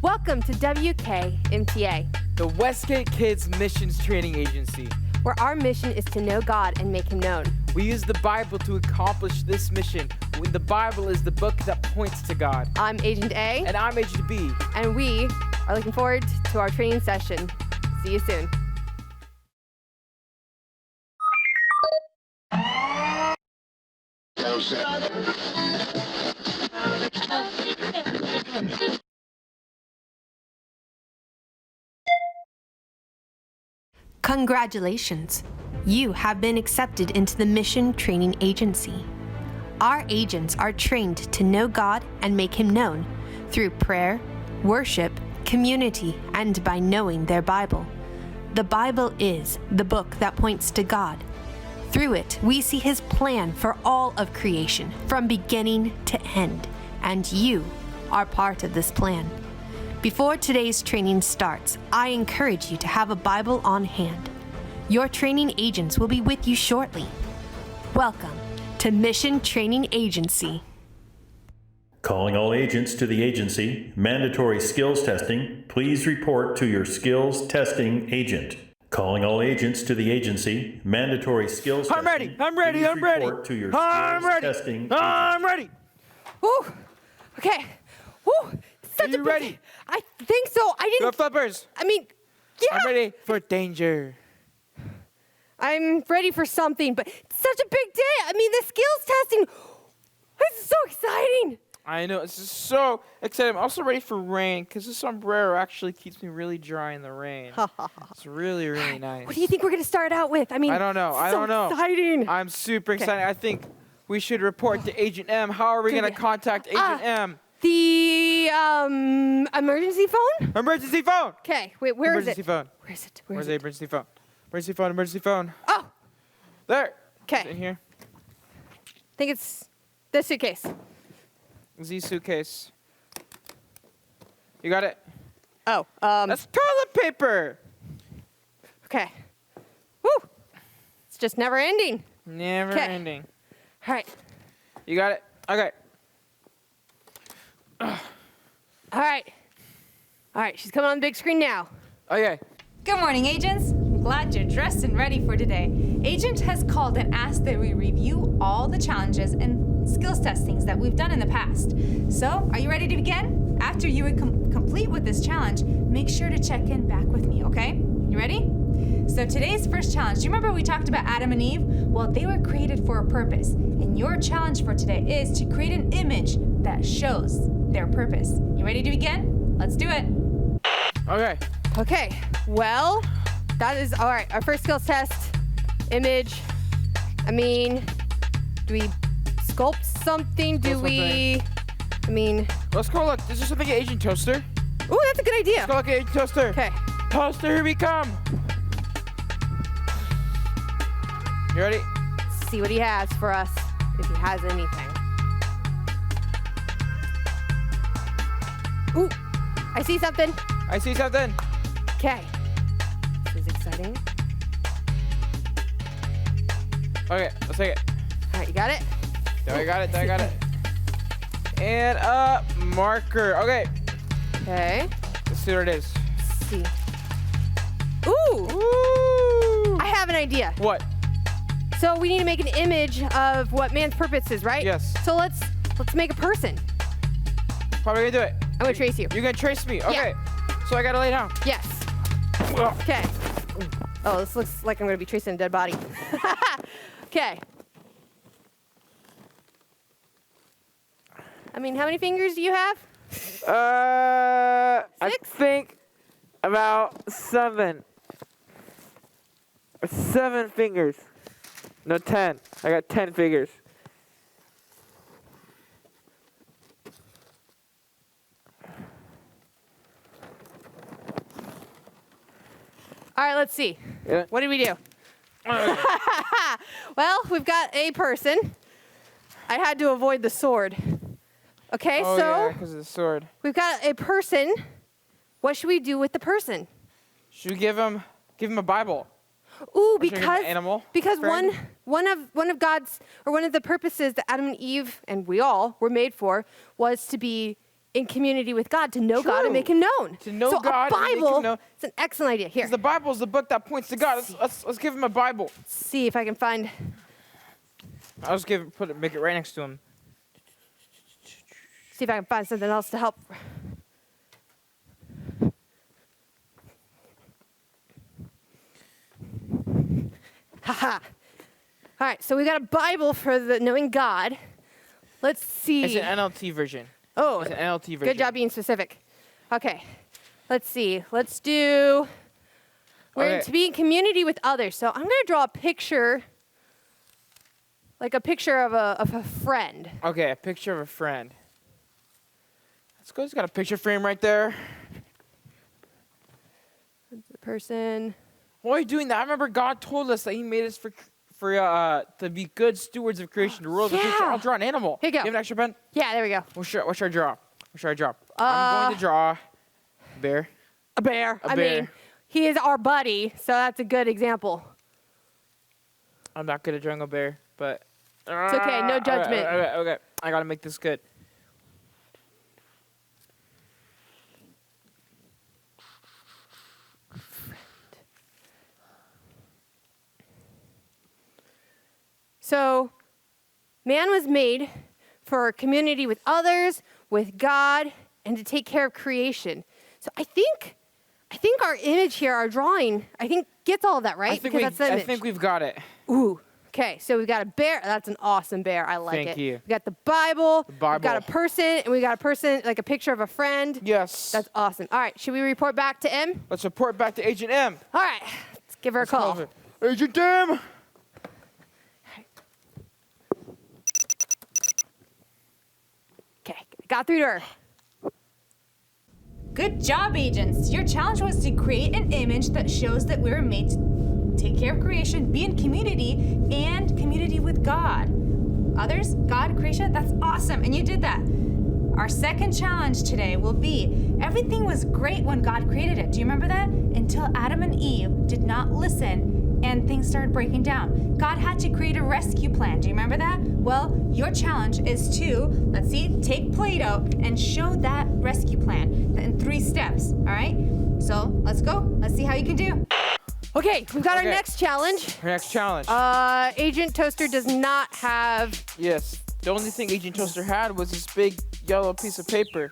Welcome to WKMTA, the Westgate Kids Missions Training Agency. where our mission is to know God and make Him known. We use the Bible to accomplish this mission. When the Bible is the book that points to God. I'm Agent A. And I'm Agent B. And we are looking forward to our training session. See you soon. Congratulations! You have been accepted into the Mission Training Agency. Our agents are trained to know God and make Him known through prayer, worship, community, and by knowing their Bible. The Bible is the book that points to God. Through it, we see His plan for all of creation, from beginning to end, and you are part of this plan. Before today's training starts, I encourage you to have a Bible on hand. Your training agents will be with you shortly. Welcome to Mission Training Agency. Calling all agents to the agency. Mandatory skills testing. Please report to your skills testing agent. Calling all agents to the agency. Mandatory skills testing. I'm ready. Please report to your skills testing agent. I'm ready. Woo! Okay. Woo! Such Are you ready? I think so. I Go didn't. flippers. I mean, yeah. I'm ready for danger. I'm ready for something, but it's such a big day. I mean, the skills testing. This is so exciting. I know, this is so exciting. I'm also ready for rain because this sombrero actually keeps me really dry in the rain. It's really, really nice. What do you think we're going to start out with? I mean, I don't know. Exciting. I'm super excited. I think we should report to Agent M. How are we going to contact Agent M? The emergency phone? Emergency phone. Okay, wait, where is Emergency it? phone. Where is it? Where's the emergency phone? Emergency phone, emergency phone. Oh, There. okay. Is it in here? I think it's this suitcase. Z suitcase. You got it? Oh, That's toilet paper. okay. Woo! It's just never ending. Never 'Kay. ending. All right. You got it? Okay. All right. All right, she's coming on the big screen now. Okay. Good morning, agents. I'm glad you're dressed and ready for today. Agent has called and asked that we review all the challenges and skills testings that we've done in the past. So, are you ready to begin? After you are complete with this challenge, make sure to check in back with me, okay? You ready? So today's first challenge, do you remember we talked about Adam and Eve? Well, they were created for a purpose. And your challenge for today is to create an image that shows their purpose. You ready to begin? Let's do it. Okay. Okay, well, that is, all right, our first skills test, image. I mean, do we sculpt something? Let's go look. Is there something at Agent Toaster? Ooh, that's a good idea. Let's go look at Agent Toaster. Okay, Toaster, here we come. You ready? let's see what he has for us, if he has anything. Ooh, I see something. I see something. Okay, this is exciting. Okay, let's take it. All right, you got it? There I got it. There I got it. And a marker. Okay. Okay, Let's see what it is. let's see. Ooh, Woo! I have an idea. What? So we need to make an image of what man's purpose is, right? Yes. So let's make a person. How are we gonna do it? I'm gonna trace you. You're gonna trace me. Okay. So I gotta lay down. Yes. Ugh. Okay. Oh, this looks like I'm gonna be tracing a dead body. Okay. I mean, how many fingers do you have? I 6? think about 7. 7 fingers. No, 10. I got 10 fingers. All right, let's see. Yeah. What did we do? Well, we've got a person. I had to avoid the sword. Okay, Oh, so yeah, because of the sword. we've got a person. What should we do with the person? Should we give him a Bible? Ooh, Should we give him because an animal one friend? one of God's, or one of the purposes that Adam and Eve and we all were made for was to be in community with God, to know God and make him known. To know so God a and make him Bible, known. it's an excellent idea. Here. Because the Bible is the book that points to God. Let's give him a Bible. Let's see if I can find. I'll just make it right next to him. See if I can find something else to help. Haha. All right, so we got a Bible for the knowing God. Let's see. It's an NLT version. Oh, It's an NLT version. good job being specific. Okay, let's see. Let's do. We're to be in community with others. So I'm going to draw a picture, like a picture of a friend. Okay, a picture of a friend. Let's go. It's got a picture frame right there. The person. Why are you doing that? I remember God told us that He made us to be good stewards of creation, to rule the future. I'll draw an animal. Here you go. You have an extra pen? Yeah, there we go. What should I draw? I'm going to draw a bear. A bear. A bear. mean, he is our buddy, so that's a good example. I'm not good at drawing a bear, but It's okay, no judgment. Okay. I gotta make this good. So, man was made for community with others, with God, and to take care of creation. So I think our image here, our drawing, gets all of that, right? I think we've got it. Ooh. Okay, so we've got a bear. That's an awesome bear. I like it. Thank you. We got the Bible. The Bible. We've got a person, and we got a person, like a picture of a friend. Yes. That's awesome. All right, should we report back to M? Let's report back to Agent M. All right, let's give her a call. Agent M. Okay, got through to her. Good job, agents. Your challenge was to create an image that shows that we were made to take care of creation, be in community, and community with God. Others, God, creation, that's awesome, and you did that. Our second challenge today will be, everything was great when God created it. Do you remember that? Until Adam and Eve did not listen and things started breaking down. God had to create a rescue plan. Do you remember that? Well, your challenge is to, let's see, take Play-Doh and show that rescue plan in 3 steps, all right? So let's go. Let's see how you can do. Okay, we've got our next challenge. Our next challenge. Agent Toaster does not have. Yes. The only thing Agent Toaster had was this big yellow piece of paper.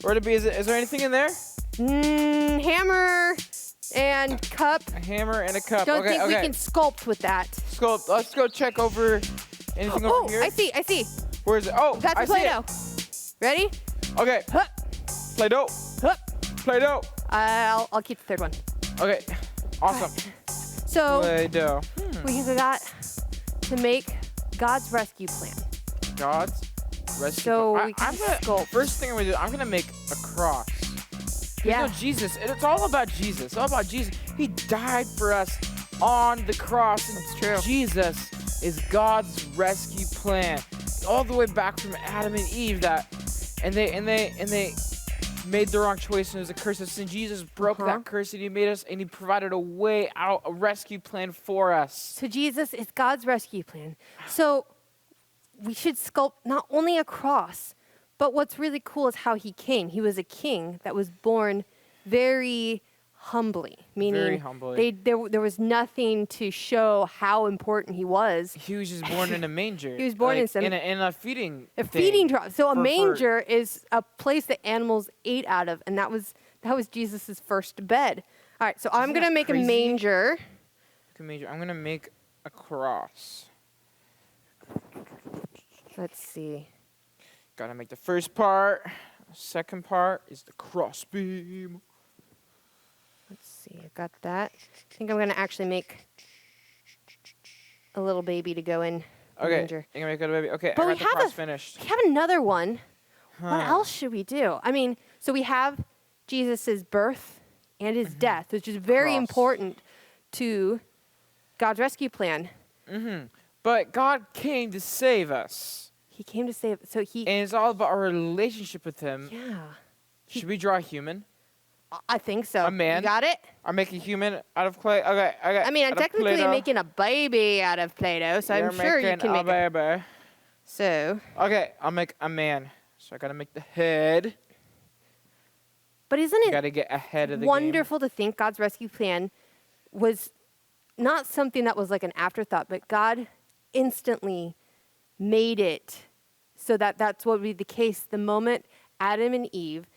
Where to be? Is there anything in there? Hammer and cup. A hammer and a cup. Don't think we okay. can sculpt with that. Sculpt. Let's go check over anything over here. I see. Where is it? Oh, That's I a Play-Doh. Ready? See it. Okay. Hup, Play-Doh. hup. Play-Doh. I'll keep the third one. Okay. Awesome. So Play-Doh. we got to make God's rescue plan. God's rescue. So we can sculpt. First thing I'm gonna do, I'm gonna make a cross. Yeah. You know, Jesus. It's all about Jesus. It's all about Jesus. He died for us on the cross. And That's true. Jesus is God's rescue plan, all the way back from Adam and Eve. And they made the wrong choice, and it was a curse of sin. Jesus broke that curse, and He made us, and He provided a way out, a rescue plan for us. So Jesus is God's rescue plan. So we should sculpt not only a cross, but what's really cool is how He came. He was a king that was born very humbly, meaning Very humbly. there was nothing to show how important He was. He was just born in a manger. He was born in some- in a feeding. A thing feeding trough. So a for- manger is a place that animals ate out of, and that was Jesus' first bed. All right, so I'm Isn't gonna that make crazy? a manger. I'm gonna make a cross. Let's see. Gotta make the first part. The second part is the cross beam. Let's see. I got that. I think I'm gonna actually make a little baby to go in the Okay, manger. you're gonna make it a baby. Okay, But I we got the have cross a- finished. We have another one. What Huh. else should we do? I mean, so we have Jesus' birth and His death, which is very Cross. important to God's rescue plan. But God came to save us, He came to save. So He. and it's all about our relationship with Him. Yeah. Should we draw a human? I think so. A man? You got it? Or make a human out of clay? Okay. I mean, I'm out of technically Play-Doh. making a baby out of Play-Doh, so You're I'm sure you making can a make it. baby. So, Okay, I'll make a man. So I got to make the head. But isn't You it got to get ahead of the wonderful to think God's rescue plan was not something that was like an afterthought, but God instantly made it so that that's what would be the case. The moment Adam and Eve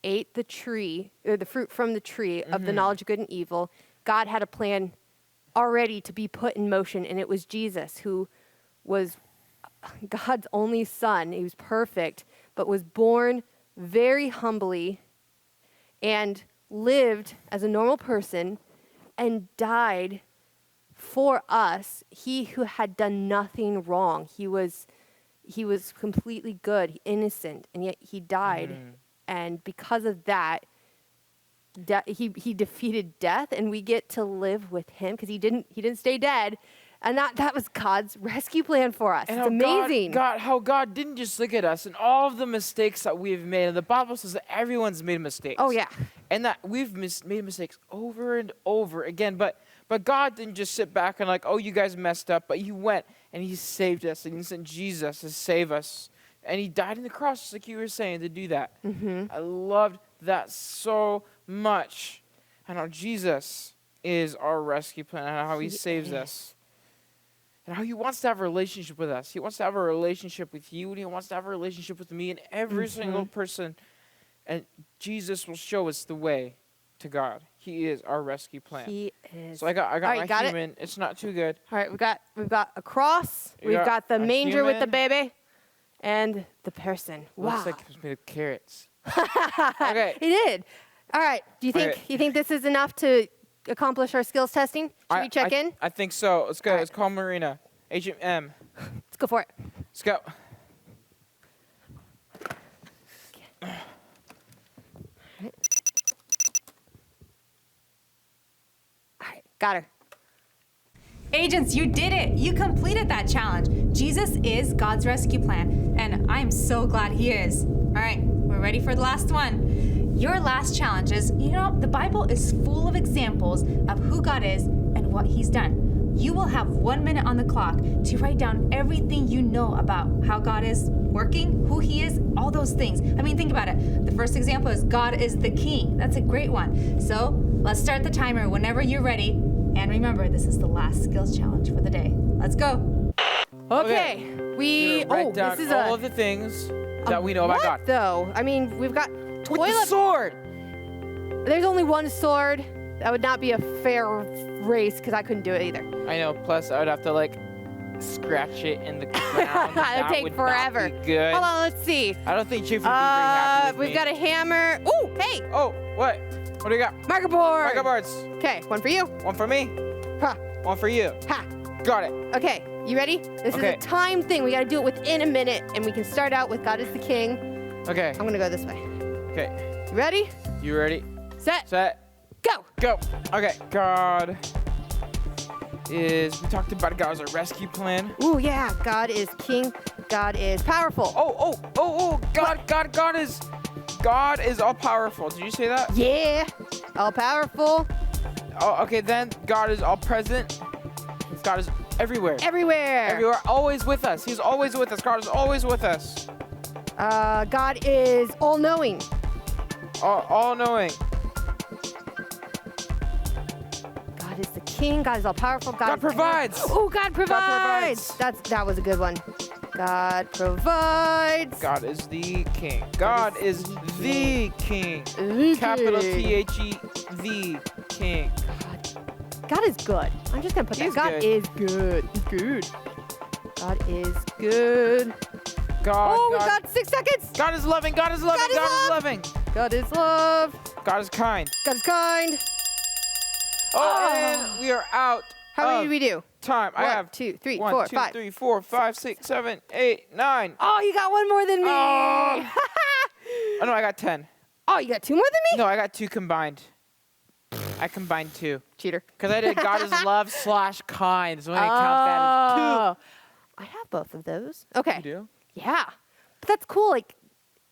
ate the tree, or the fruit from the tree of the knowledge of good and evil, God had a plan already to be put in motion, and it was Jesus, who was God's only son. He was perfect, but was born very humbly and lived as a normal person and died for us. He who had done nothing wrong. He was completely good, innocent, and yet he died. And because of that, he defeated death, and we get to live with him because he didn't stay dead. And that was God's rescue plan for us. And it's amazing. how God didn't just look at us and all of the mistakes that we've made. And the Bible says that everyone's made mistakes. Oh, yeah. And that we've made mistakes over and over again. But God didn't just sit back and like, oh, you guys messed up. But he went and he saved us. And he sent Jesus to save us. And he died on the cross, just like you were saying, to do that. I loved that so much. And how Jesus is our rescue plan and how he saves us. And how he wants to have a relationship with us. He wants to have a relationship with you, and he wants to have a relationship with me and every single person. And Jesus will show us the way to God. He is our rescue plan. He is. So I got right, my human. It's not too good. All right, we've got a cross. We've got the manger with the baby, and the person. Wow. Looks like it's made of carrots. Okay. He did. All right. Do you think this is enough to accomplish our skills testing? Should we check in? I think so. Let's go. All right. Let's call Marina. Agent M. Let's go for it. Let's go. All right, got her. Agents, you did it. You completed that challenge. Jesus is God's rescue plan, and I'm so glad he is. All right, we're ready for the last one. Your last challenge is, the Bible is full of examples of who God is and what he's done. You will have 1 minute on the clock to write down everything you know about how God is working, who he is, all those things. I mean, think about it. The first example is God is the king. That's a great one. So let's start the timer whenever you're ready. And remember, this is the last skills challenge for the day. Let's go. Okay. Write down this is all of the things that we know about God. What, though? I mean, we've got With toilet. the sword. There's only one sword. That would not be a fair race because I couldn't do it either. I know. Plus, I would have to scratch it in the ground. That would take forever. Not be good. Hold on, let's see. I don't think Chief would be very happy with We've me. got a hammer. Ooh, hey, Oh, what? What do you got? marker board. Marker boards. Okay, one for you. One for me. Ha, One for you. ha. Got it. Okay, you ready? This is Okay. a time thing. We got to do it within a minute, and we can start out with God is the King. Okay. I'm gonna go this way. Okay. You ready? You ready? Set. Set. Go. Go. Okay. God is. We talked about God as a rescue plan. Ooh, yeah. God is King. God is powerful. Oh. God is all powerful. Did you say that? Yeah. All powerful. Oh, okay. Then God is all present. God is everywhere. Everywhere. Everywhere. Always with us. He's always with us. God is always with us. God is all knowing. All knowing. God is the King. God is all powerful. God provides. Oh, God provides. provides. That was a good one. God provides. God is the King. God is the King. The Capital King. THE, the King. God is good. I'm just gonna put that. He's God good. is good. He's good. God is good. God. Oh, we've got 6 seconds. God is loving. God is loving. God is God is love. loving. God is love. God is kind. God is kind. Oh, and we are out. How many of did we do? Time. I 1, have 2, 3, 1, 4, 2, 5. 3, 4, 5, 6, 7, 8, 9. Oh, you got one more than me. Oh. Oh no, I got 10. Oh, you got 2 more than me? No, I got 2 combined. I combined 2. Cheater. Because I did God is love / kind. So I'm going to count that as 2. I have both of those. Okay. You do? Yeah. But that's cool. Like,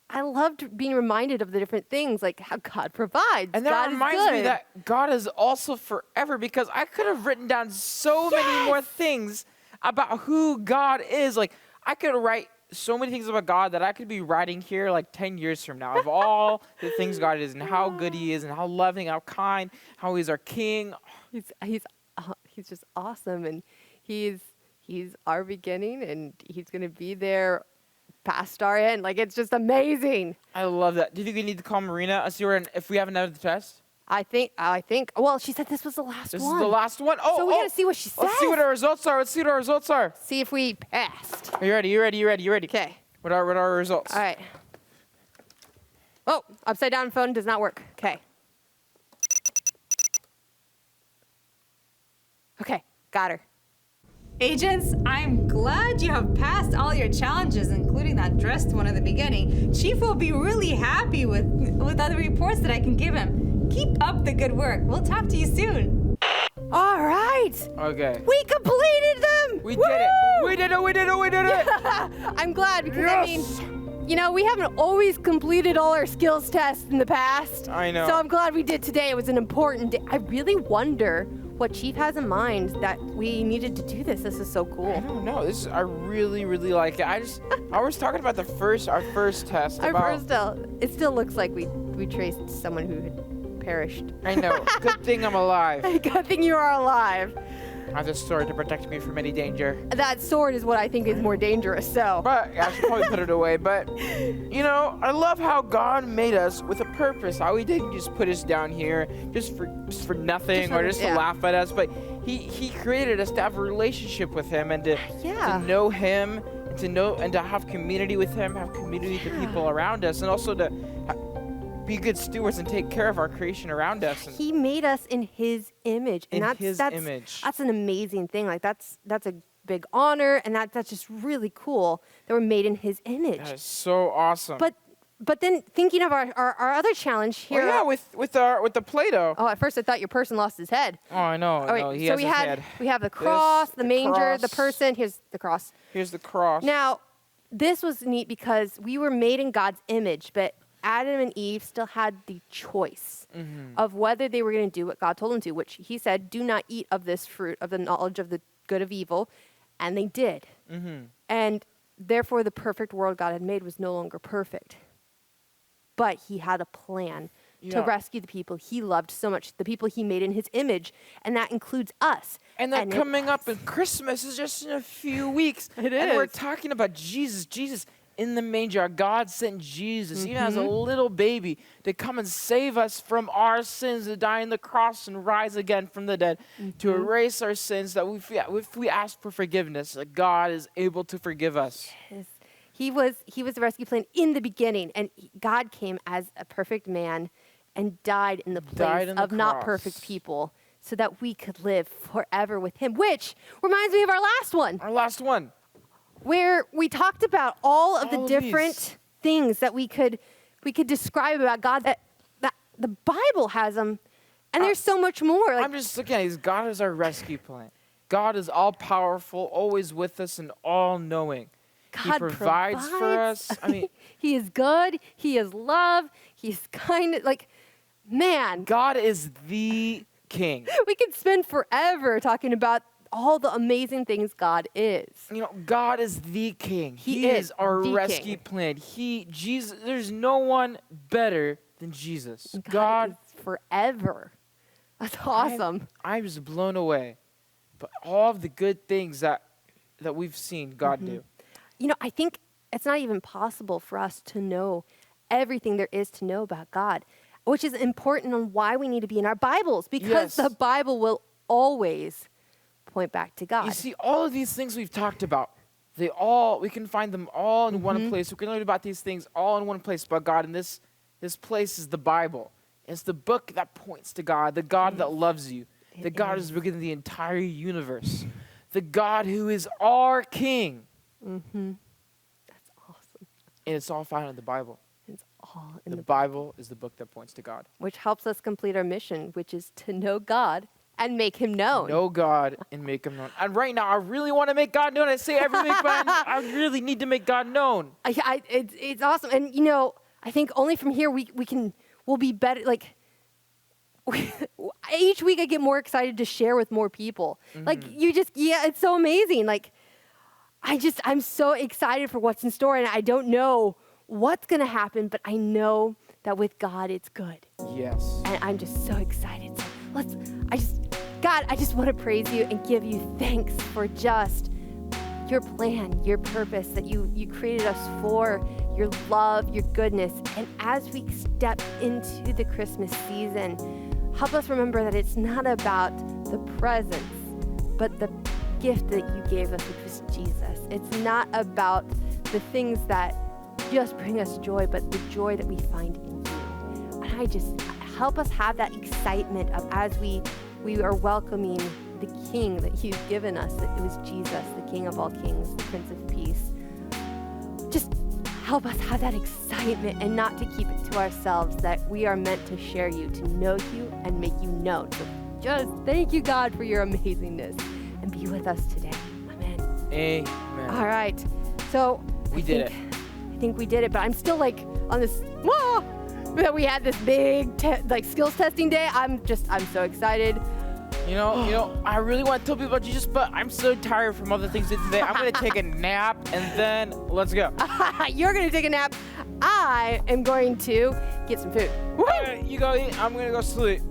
I loved being reminded of the different things, like how God provides. And that God reminds is good. me that God is also forever, because I could have written down so many more things about who God is. Like, I could write so many things about God that I could be writing here like 10 years from now of all the things God is and how good he is and how loving, how kind, how he's our king. He's just awesome, and he's our beginning, and he's going to be there past our end. Like, it's just amazing. I love that. Do you think we need to call Marina and see if we have another test? I think. Well, she said this was the last one. This is the last one. Oh, so we gotta see what she says. Let's see what our results are. See if we passed. Are you ready? You ready? Okay. What are our results? All right. Oh, upside down phone does not work. Okay. Okay, got her. Agents, I'm glad you have passed all your challenges, including that dressed one at the beginning. Chief will be really happy with other reports that I can give him. Keep up the good work. We'll talk to you soon. All right. Okay. We completed them. We did it. We did it. I'm glad because I mean, we haven't always completed all our skills tests in the past. I know. So I'm glad we did today. It was an important day. I really wonder what Chief has in mind that we needed to do this. This is so cool. I don't know. I really, really like it. I was talking about our first test. It still looks like we traced someone who had perished. I know. Good thing I'm alive. Good thing you are alive. I have this sword to protect me from any danger. That sword is what I think is more dangerous, so. But I should probably put it away. But, I love how God made us with a purpose. How he didn't just put us down here just for nothing or just to laugh at us. But he created us to have a relationship with him and to know him and to have community with him, have community with the people around us, and also to be good stewards and take care of our creation around us. He made us in his image. And that's an amazing thing. Like that's a big honor, and that's just really cool that we're made in his image. That is so awesome. But then thinking of our other challenge here. Well, with the Play-Doh. Oh, at first I thought your person lost his head. Oh, I know. Oh, He has his head. We have the cross, the manger, cross. the person. Here's the cross. Here's the cross. Now, this was neat because we were made in God's image, but Adam and Eve still had the choice of whether they were going to do what God told them to, which he said, do not eat of this fruit of the knowledge of the good of evil. And they did. And therefore, the perfect world God had made was no longer perfect. But he had a plan to rescue the people he loved so much, the people he made in his image. And that includes us. And that coming up in Christmas is just in a few weeks. It is. And we're talking about Jesus. Jesus in the manger. God sent Jesus, even as a little baby, to come and save us from our sins, to die on the cross and rise again from the dead, to erase our sins, that if we ask for forgiveness, that God is able to forgive us. Yes. He was the rescue plan in the beginning, and God came as a perfect man and died in the place of not perfect people so that we could live forever with him, which reminds me of our last one. Our last one. Where we talked about all of the different things that we could describe about God, that the Bible has them, and there's so much more. I'm just looking at God is our rescue plan. God is all-powerful, always with us, and all-knowing. God he provides for us. I mean, he is good. He is love. He's kind. Man. God is the King. We could spend forever talking about all the amazing things God is. God is the King. He is our rescue plan. Jesus, there's no one better than Jesus. God is forever. That's awesome. I'm just blown away by all of the good things that we've seen God do. I think it's not even possible for us to know everything there is to know about God, which is important on why we need to be in our Bibles, because the Bible will always point back to God. You see, all of these things we've talked about, we can find them all in one place. We can learn about these things all in one place about God, and this place is the Bible. It's the book that points to God, the God that loves you, the God who's bigger than the entire universe, the God who is our King. That's awesome. And it's all found in the Bible. It's all in the Bible is the book that points to God. Which helps us complete our mission, which is to know God and make him known. Know God and make him known. And right now, I really want to make God known. I say every week, but I really need to make God known. It's awesome. And, I think only from here we'll be better. Each week I get more excited to share with more people. It's so amazing. I'm so excited for what's in store, and I don't know what's going to happen, but I know that with God, it's good. Yes. And I'm just so excited. So God, I just want to praise you and give you thanks for just your plan, your purpose that you created us for, your love, your goodness. And as we step into the Christmas season, help us remember that it's not about the presents, but the gift that you gave us, which was Jesus. It's not about the things that just bring us joy, but the joy that we find in you. And I just help us have that excitement of as we are welcoming the King that you've given us, that it was Jesus, the King of all kings, the Prince of Peace. Just help us have that excitement and not to keep it to ourselves, that we are meant to share you, to know you and make you known. So just thank you, God, for your amazingness, and be with us today. Amen. Amen. All right. So We did it. I think we did it, but I'm still like on this, that we had this big skills testing day. I'm so excited. You know, I really want to tell people about Jesus, but I'm so tired from other things today. I'm going to take a nap, and then let's go. You're going to take a nap. I am going to get some food. Woo! You go eat. I'm going to go sleep.